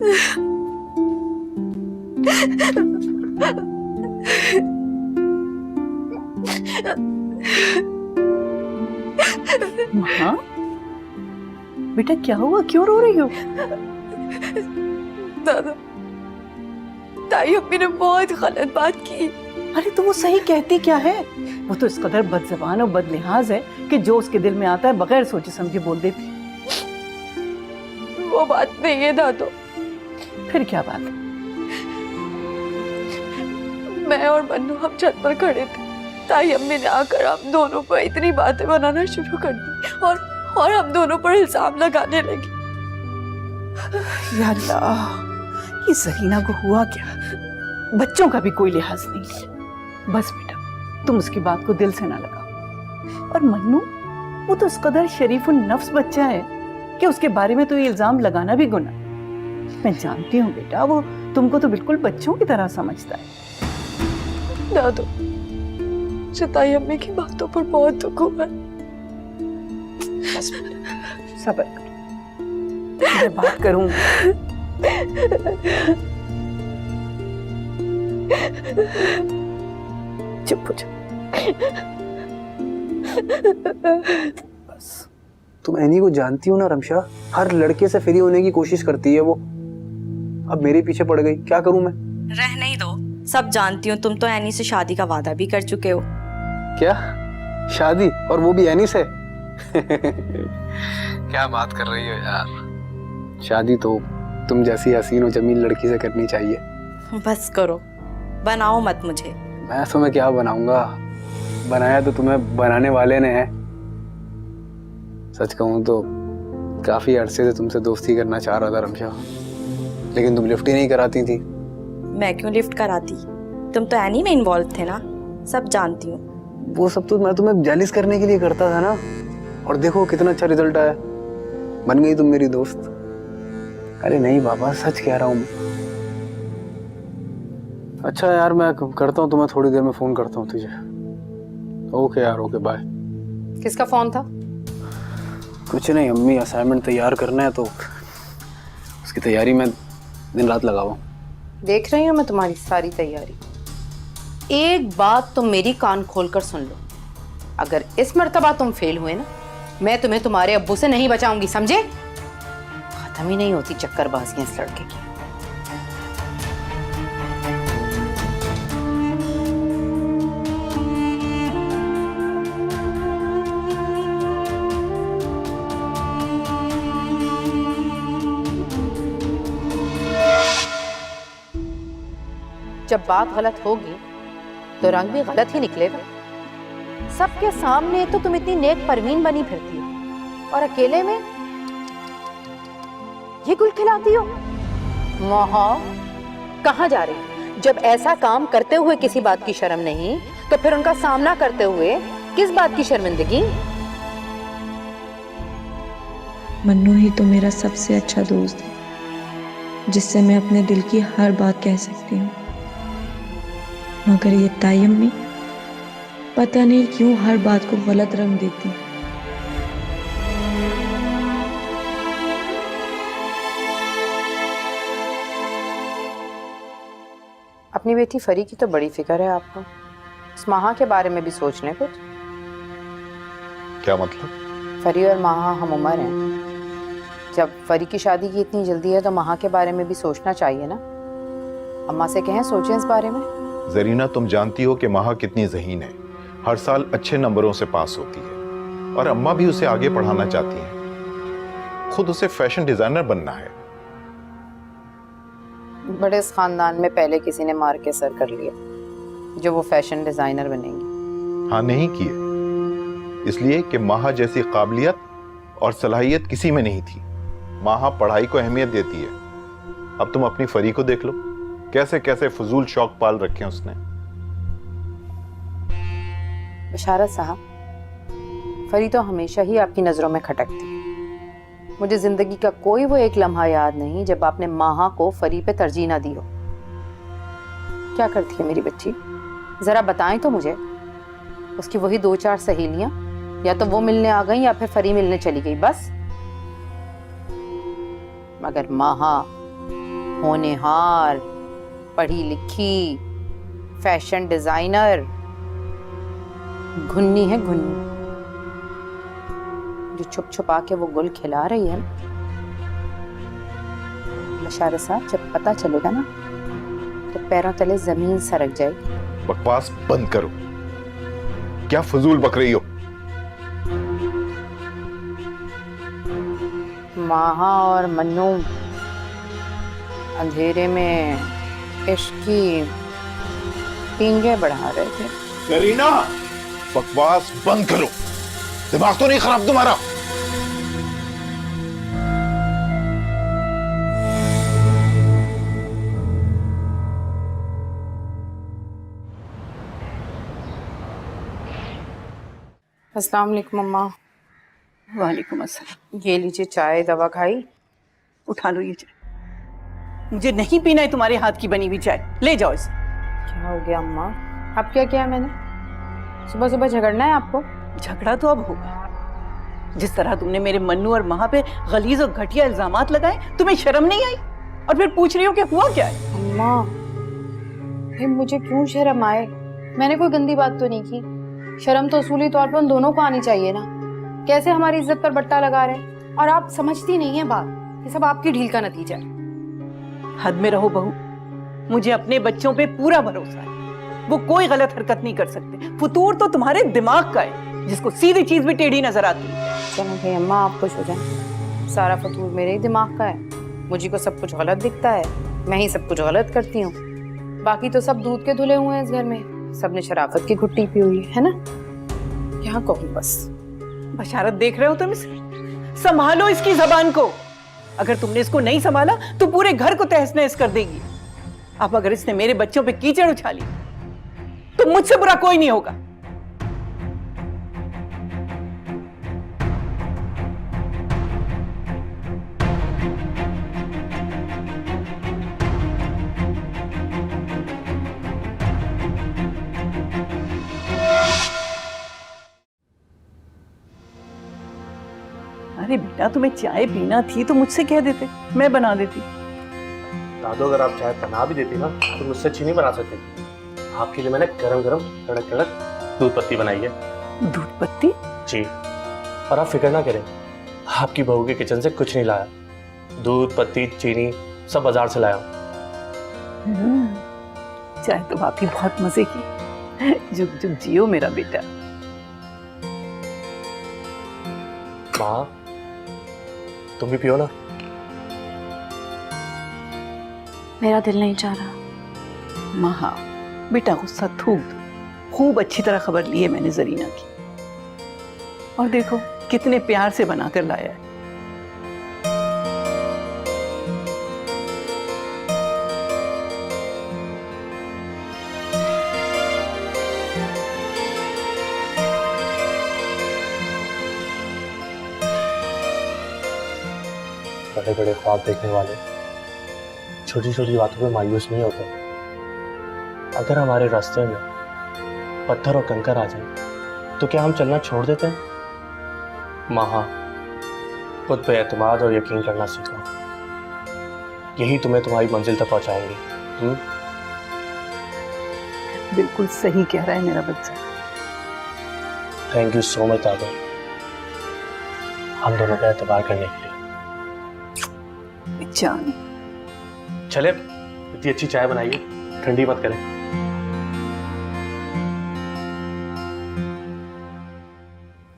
माँ, बेटा क्या हुआ, क्यों रो रही हो? दादा, ताई अम्मी ने बहुत गलत बात की। अरे तो वो सही कहती क्या है? वो तो इस कदर बदज़बान और बदलिहाज है कि जो उसके दिल में आता है बगैर सोचे समझे बोल देती। वो बात नहीं है दादो। फिर क्या बात है? मैं और मन्नू हम छत पर खड़े थे, ताई अम्मी ने आकर हम दोनों पर इतनी बातें बनाना शुरू कर दी और हम दोनों पर इल्जाम लगाने लगी। या अल्लाह, ये ज़रीना को हुआ क्या? बच्चों का भी कोई लिहाज नहीं। बस बेटा, तुम उसकी बात को दिल से ना लगाओ। और मन्नू, वो तो इस कदर शरीफ और नफ्स बच्चा है कि उसके बारे में तो ये इल्जाम लगाना भी गुनाह। मैं जानती हूँ बेटा, वो तुमको तो बिल्कुल बच्चों की तरह समझता है। दादो, मुझे ताई अम्मी की बातों पर बहुत दुख हुआ। बस बेटा, सब्र करो, मैं बात करूंगी। चुप हो जा। बस, तुम एनी को जानती हो ना रमशा, हर लड़के से फ्री होने की कोशिश करती है वो। अब मेरे पीछे पड़ गई, क्या करूं मैं? रहने ही दो, सब जानती हूँ। तुम तो एनी से शादी का वादा भी कर चुके हो। क्या शादी, और वो भी एनी से? क्या बात कर रही हो यार? शादी तो तुम जैसी हसीन और जमील लड़की से करनी चाहिए। बस करो, बनाओ मत मुझे। मैं तुम्हें क्या बनाऊंगा? बनाया तो तुम्हें बनाने वाले ने है। सच कहूं तो काफी अरसे से तुमसे दोस्ती करना चाह रहा था रमशा, लेकिन तुम लिफ्ट ही नहीं कराती थी। मैं क्यों लिफ्ट कराती? तुम तो एनी में इन्वॉल्व थे ना, सब जानती हूँ। वो सब तो मैं तुम्हें जेलिस करने के लिए करता था ना, और देखो कितना अच्छा रिजल्ट आया, बन गई तुम मेरी दोस्त। अरे नहीं बाबा, सच कह रहा हूँ मैं। अच्छा यार, मैं करता हूँ तुम्हें थोड़ी देर में फोन करता हूँ तुझे। ओके यार, ओके बाय। किसका फोन था? कुछ नहीं, अम्मी असाइनमेंट तैयार करना है तो उसकी तैयारी में दिन रात लगाओ। देख रही हूँ मैं तुम्हारी सारी तैयारी। एक बात तुम मेरी कान खोलकर सुन लो, अगर इस मर्तबा तुम फेल हुए ना, मैं तुम्हें तुम्हारे अब्बू से नहीं बचाऊंगी, समझे? खत्म ही नहीं होती चक्करबाजियां इस लड़के की। जब बात गलत होगी तो रंग भी गलत ही निकलेगा। सबके सामने तो तुम इतनी नेक परवीन बनी फिरती हो, और अकेले में ये गुल खिलाती हो। महा, कहाँ जा रही? जब ऐसा काम करते हुए किसी बात की शर्म नहीं, तो फिर उनका सामना करते हुए किस बात की शर्मिंदगी? मन्नू ही तो मेरा सबसे अच्छा दोस्त है, जिससे मैं अपने दिल की हर बात कह सकती हूँ। मगर ये ताई अम्मी पता नहीं क्यों हर बात को गलत रंग देती। अपनी बेटी फरी की तो बड़ी फिक्र है आपको। इस महा के बारे में भी सोच लें कुछ। क्या मतलब? फरी और महा हम उम्र हैं। जब फरी की शादी की इतनी जल्दी है तो महा के बारे में भी सोचना चाहिए ना। अम्मा से कहें सोचें इस बारे में। जरीना, तुम जानती हो कि महा कितनी ज़हीन है, हर साल अच्छे नंबरों से पास होती है, और अम्मा भी उसे आगे पढ़ाना चाहती हैं। खुद उसे फैशन डिजाइनर बनना है। बड़े इस खानदान में पहले किसी ने मार के सर कर लिया जो वो फैशन डिजाइनर बनेंगी। हाँ, नहीं किए, इसलिए कि महा जैसी काबिलियत और सलाहियत किसी में नहीं थी। महा पढ़ाई को अहमियत देती है। अब तुम अपनी फरी को देख लो, कैसे कैसे फजूल शौक पाल रखे हैं उसने। बशारत साहब, फरी तो हमेशा ही आपकी नजरों में खटकती। मुझे जिंदगी का कोई वो एक लम्हा याद नहीं जब आपने माहा को फरी पे तरजीह ना दी हो। क्या करती है मेरी बच्ची, जरा बताएं तो मुझे। उसकी वही 2-4 सहेलियां, या तो वो मिलने आ गई या फिर फरी मिलने चली गई, बस। मगर माहा होनहार, पढ़ी लिखी, फैशन डिजाइनर, घुन्नी है घुन्नी, जो छुप छुपा के वो गुल खिला रही है ना। बशारत साहब, जब पता चलेगा ना तो पैरों तले जमीन सरक जाएगी। बकवास बंद करो, क्या फजूल बक रही हो? माहा और मन्नू अंधेरे में इश्क की पींगे बढ़ा रहे थे। करीना, बकवास बंद करो, दिमाग तो नहीं खराब तुम्हारा? अस्सलाम वालेकुम मम्मा। वालेकुम अस्सलाम। ये लीजिए चाय, दवा खाई? उठा लो ये चाय। मुझे नहीं पीना है तुम्हारे हाथ की बनी हुई चाय, ले जाओ इसे। क्या हो गया अम्मा? अब क्या किया मैंने? सुबह सुबह झगड़ना है आपको? झगड़ा तो अब होगा। जिस तरह तुमने मेरे मन्नू और महा पे गलीज और घटिया इल्जामात लगाए, तुम्हें शर्म नहीं आई? और फिर पूछ रही हो कि हुआ क्या है? अम्मा, फिर मुझे क्यों शर्म आए? मैंने कोई गंदी बात तो नहीं की। शर्म तो उसूली तौर पर उन दोनों को आनी चाहिए ना। कैसे हमारी इज्जत पर बट्टा लगा रहे हैं, और आप समझती नहीं है बात। ये सब आपकी ढील का नतीजा है। हद में रहो बहू, मुझे अपने बच्चों पे पूरा भरोसा है। वो कोई गलत हरकत नहीं कर सकते। फतूर तो तुम्हारे दिमाग का है, जिसको सीधी चीज भी टेढ़ी नजर आती है। चलो भाई अम्मा, आप खुश हो जाए। सारा फतूर मेरे ही दिमाग का है। मुझे को सब कुछ गलत दिखता है, मैं ही सब कुछ गलत करती हूँ। बाकी तो सब दूध के धुले हुए हैं इस घर में। सबने शराफत की घुट्टी पी हुई है ना। क्या कहूँ बस। बशारत, देख रहे हो तुम इसे? संभालो इसकी जबान को। अगर तुमने इसको नहीं संभाला तो पूरे घर को तहस नहस कर देगी। अब अगर इसने मेरे बच्चों पे कीचड़ उछाली तो मुझसे बुरा कोई नहीं होगा। अरे बेटा, तुम्हें चाय पीना थी तो मुझसे कह देते, मैं बना देती। दादू, अगर आप चाय बना भी देती ना तो मुझसे अच्छी नहीं बना सकती। आपके लिए मैंने गरम गरम कड़क कड़क दूध पत्ती बनाई है। दूध पत्ती? जी, और आप फिक्र ना करें, आपकी बहू के किचन से कुछ नहीं लाया। दूध पत्ती चीनी सब बाजार से लाया हूं। चाय तो वाकई बहुत मजे की। जुग जुग जियो मेरा बेटा। माँ, तुम भी पियो ना। मेरा दिल नहीं चाह रहा। महा, बेटा गुस्सा थूक दो। खूब अच्छी तरह खबर ली है मैंने जरीना की, और देखो कितने प्यार से बनाकर लाया है। बड़े बड़े ख्वाब देखने वाले छोटी छोटी बातों पे मायूस नहीं होते। अगर हमारे रास्ते में पत्थर और कंकर आ जाए तो क्या हम चलना छोड़ देते हैं? माहा, खुद पे एतमाद और यकीन करना सीखो। यही तुम्हें तुम्हारी मंजिल तक पहुंचाएंगे। बिल्कुल सही कह रहा है मेरा बच्चा। थैंक यू सो मच दादा, हम दोनों का एतबार करने के लिए। जान, चले, इतनी अच्छी चाय बनाइए, ठंडी मत करें।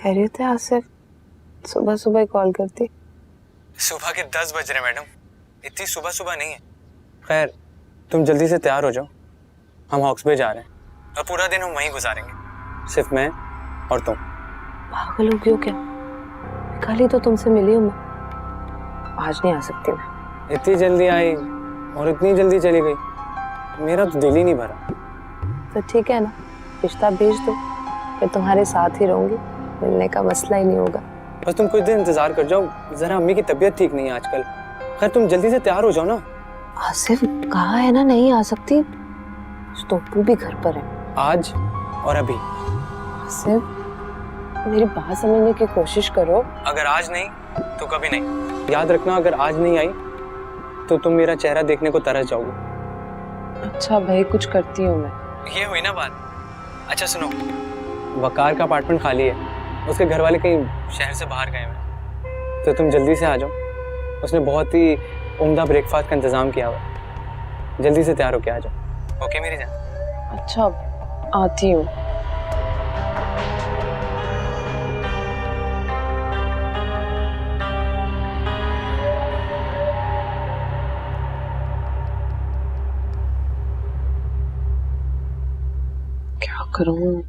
खैरियत है आसिफ? सुबह सुबह कॉल करती। सुबह के 10 बज रहे मैडम, इतनी सुबह सुबह नहीं है। खैर, तुम जल्दी से तैयार हो जाओ, हम हॉक्स पे जा रहे हैं और पूरा दिन हम वहीं गुजारेंगे, सिर्फ मैं और तुम। पागल हो क्यों? क्या कल ही तो तुमसे मिली हूँ मैं। आज नहीं आ सकती मैं। इतनी जल्दी आई और इतनी जल्दी चली गई, मेरा तो दिल ही नहीं भरा। तो ठीक है ना, रिश्ता भेज दो, मैं तुम्हारे साथ ही रहूंगी, मिलने का मसला ही नहीं होगा। बस तुम कुछ दिन इंतजार कर जाओ, जरा अम्मी की तबीयत ठीक नहीं है आजकल। खैर, तुम जल्दी से तैयार हो जाओ ना। आसिफ कहा है ना नहीं आ सकती, तो तू भी घर पर है आज और अभी। आसिफ, मेरी बात समझने की कोशिश करो। अगर आज नहीं तो कभी नहीं। याद रखना, अगर आज नहीं आई तो तुम मेरा चेहरा देखने को तरस जाओगे। अच्छा भाई, कुछ करती हूँ मैं। ये हुई ना बात। अच्छा सुनो, वकार का अपार्टमेंट खाली है, उसके घर वाले कहीं शहर से बाहर गए हैं, तो तुम जल्दी से आ जाओ। उसने बहुत ही उम्दा ब्रेकफास्ट का इंतजाम किया हुआ है, जल्दी से तैयार होके आ जाओ। ओके मेरी जान? अच्छा, आती हूँ। क्या करूँ?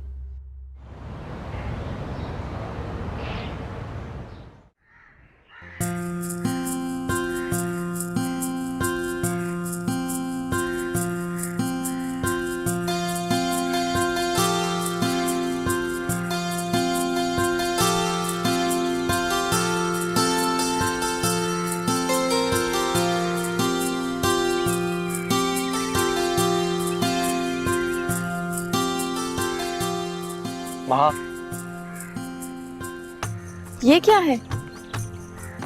महा, ये क्या है?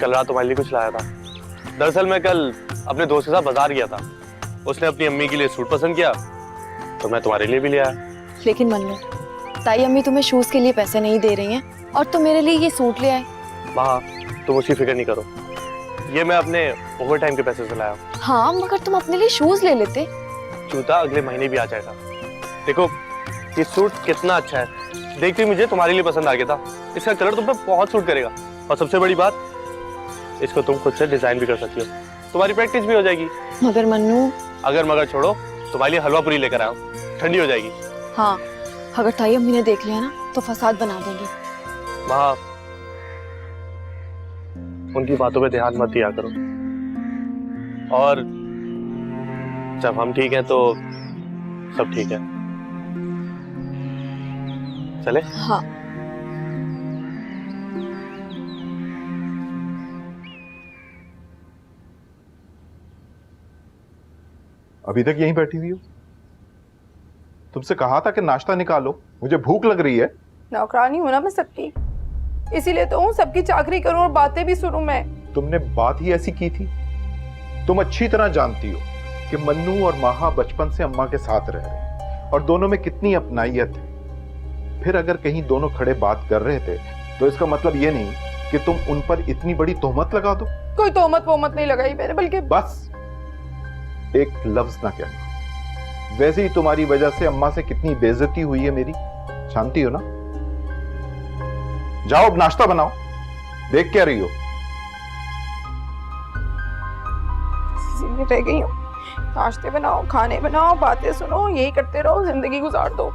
कल रात तुम्हारे लिए कुछ लाया था। दरअसल मैं कल अपने दोस्त के साथ बाजार गया था, उसने अपनी अम्मी के लिए सूट पसंद किया तो मैं तुम्हारे लिए भी ले आया। लेकिन मन्नू, ताई अम्मी तुम्हें शूज के लिए पैसे नहीं दे रही हैं और तुम मेरे लिए ये सूट ले आए। महा, तुम उसकी फिक्र नहीं करो, ये मैं अपने ओवर टाइम के पैसे से लाया हूँ। हाँ, मगर तुम अपने लिए शूज ले लेते। जूता अगले महीने भी आ जाएगा। देखो ये सूट कितना अच्छा है, देखते ही मुझे तुम्हारे लिए पसंद आ गया था। इसका कलर तुम पे बहुत सूट करेगा और सबसे बड़ी बात, इसको तुम खुद से डिजाइन भी कर सकती हो, तुम्हारी प्रैक्टिस भी हो जाएगी। मगर मन्नू। अगर मगर छोड़ो, तुम्हारे लिए हलवा पूरी लेकर आया हूँ, ठंडी हो जाएगी। हाँ, अगर ताई अम्मी ने देख लिया ना तो फसाद बना देंगी। वहाँ उनकी बातों पे ध्यान मत दिया करो, और जब हम ठीक हैं तो सब ठीक है। चले? हाँ। अभी तक यहीं बैठी हुई हो? तुमसे कहा था कि नाश्ता निकालो, मुझे भूख लग रही है। नौकरानी हूं ना मैं सबकी, इसीलिए तो हूँ सबकी चाकरी करूं और बातें भी सुनूं मैं। तुमने बात ही ऐसी की थी। तुम अच्छी तरह जानती हो कि मन्नू और माहा बचपन से अम्मा के साथ रह रहे हैं और दोनों में कितनी अपनाइयत है। फिर अगर कहीं दोनों खड़े बात कर रहे थे तो इसका मतलब ये नहीं कि तुम उन पर इतनी बड़ी तोहमत लगा दो। कोई तोहमत वोहमत नहीं लगाई मैंने, बल्कि बस एक लफ्ज ना कहना। वैसे ही तुम्हारी वजह से अम्मा से कितनी बेइज्जती हुई है मेरी, जानती हो ना। जाओ अब नाश्ता बनाओ, देख क्या रही हो? रह गई हूँ। नाश्ते बनाओ, खाने बनाओ, बातें सुनो, यही करते रहो, जिंदगी गुजार दो।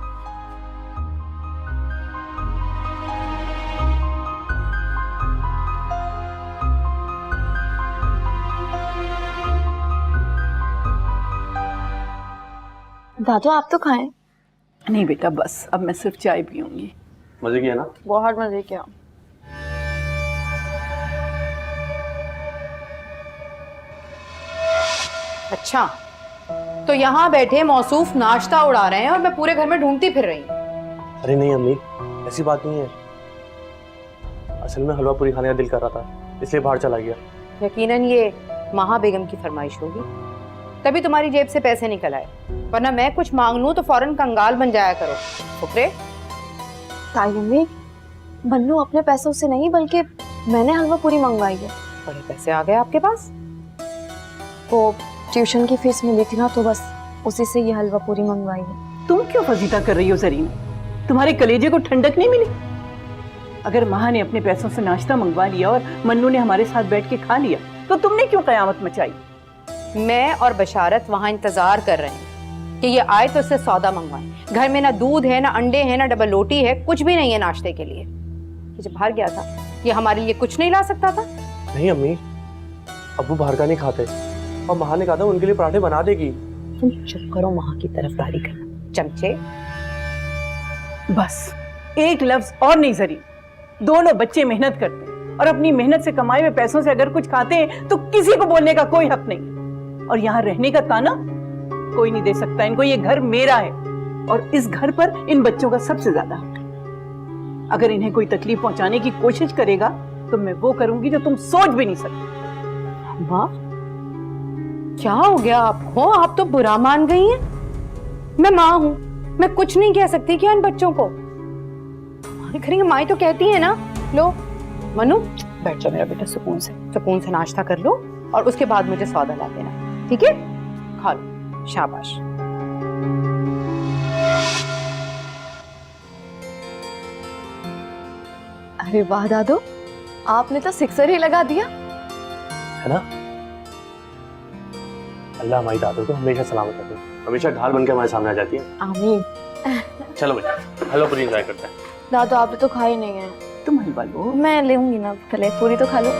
दादू आप तो खाएं। नहीं बेटा, बस अब मैं सिर्फ चाय पीऊंगी। मजे किया ना? बहुत मजे किया। अच्छा, तो यहाँ बैठे मौसूफ नाश्ता उड़ा रहे हैं और मैं पूरे घर में ढूंढती फिर रही हूँ। अरे नहीं अम्मी, ऐसी बात नहीं है। असल में हलवा पूरी खाने का दिल कर रहा था, इसलिए बाहर चला गया। यकीनन ये महा बेगम की फरमाइश होगी, तभी तुम्हारी जेब से पैसे निकल आए, वरना मैं कुछ मांग लूं तो फौरन कंगाल बन जाया करो। फुकरे। ताई अम्मी, मन्नू अपने पैसों से नहीं बल्कि मैंने हलवा पूरी मंगवाई है। बड़े पैसे आ गए आपके पास। वो ट्यूशन की फीस मिली थी ना, तो बस उसी से ये हलवा पूरी मंगवाई है। तुम क्यों फजीता कर रही हो जरीन? तुम्हारे कलेजे को ठंडक नहीं मिली? अगर माँ ने अपने पैसों से नाश्ता मंगवा लिया और मन्नू ने हमारे साथ बैठ के खा लिया, तो तुमने क्यों कयामत मचाई? मैं और बशारत वहां इंतजार कर रहे हैं कि ये आए तो इससे सौदा मंगवाए। घर में ना दूध है, ना अंडे हैं, ना डबल रोटी है, कुछ भी नहीं है नाश्ते के लिए। ये जब बाहर गया था, ये हमारे लिए कुछ नहीं ला सकता था? नहीं अम्मी, अब्बू बाहर का नहीं खाते और महा ने कहा था उनके लिए पराठे बना देगी। तुम चुप करो, महा की तरफदारी करना चमचे। बस एक लफ्ज और नहीं जरीन। दोनों बच्चे मेहनत करते हैं और अपनी मेहनत से कमाए हुए पैसों से अगर कुछ खाते हैं तो किसी को बोलने का कोई हक नहीं। और यहाँ रहने का ताना कोई नहीं दे सकता इनको। ये घर मेरा है और इस घर पर इन बच्चों का सबसे ज्यादा हक है। अगर इन्हें कोई तकलीफ पहुंचाने की कोशिश करेगा तो मैं वो करूंगी जो तुम सोच भी नहीं सकते। वाह, क्या हो गया आपको? आप तो बुरा मान गई हैं। मैं माँ हूँ, मैं कुछ नहीं कह सकती क्या इन बच्चों को? हमारी खरी माई तो कहती है ना। लो मनु, बैठ जाओ मेरा बेटा, सुकून से नाश्ता कर लो और उसके बाद मुझे सौदा ला देना, ठीक है? खा लो, शाबाश। अरे वाह दादू, आपने तो सिक्सर ही लगा दिया। है ना? अल्लाह हमारी दादू को हमेशा सलामत रखे, हमेशा ढाल बनकर हमारे सामने आ जाती है। आमीन। चलो बेटा, हलवा पूरी एंजॉय करते हैं। दादू आप तो खा ही नहीं है। तुम हलवा लो। मैं लेऊंगी ना, पहले पूरी तो खा लो।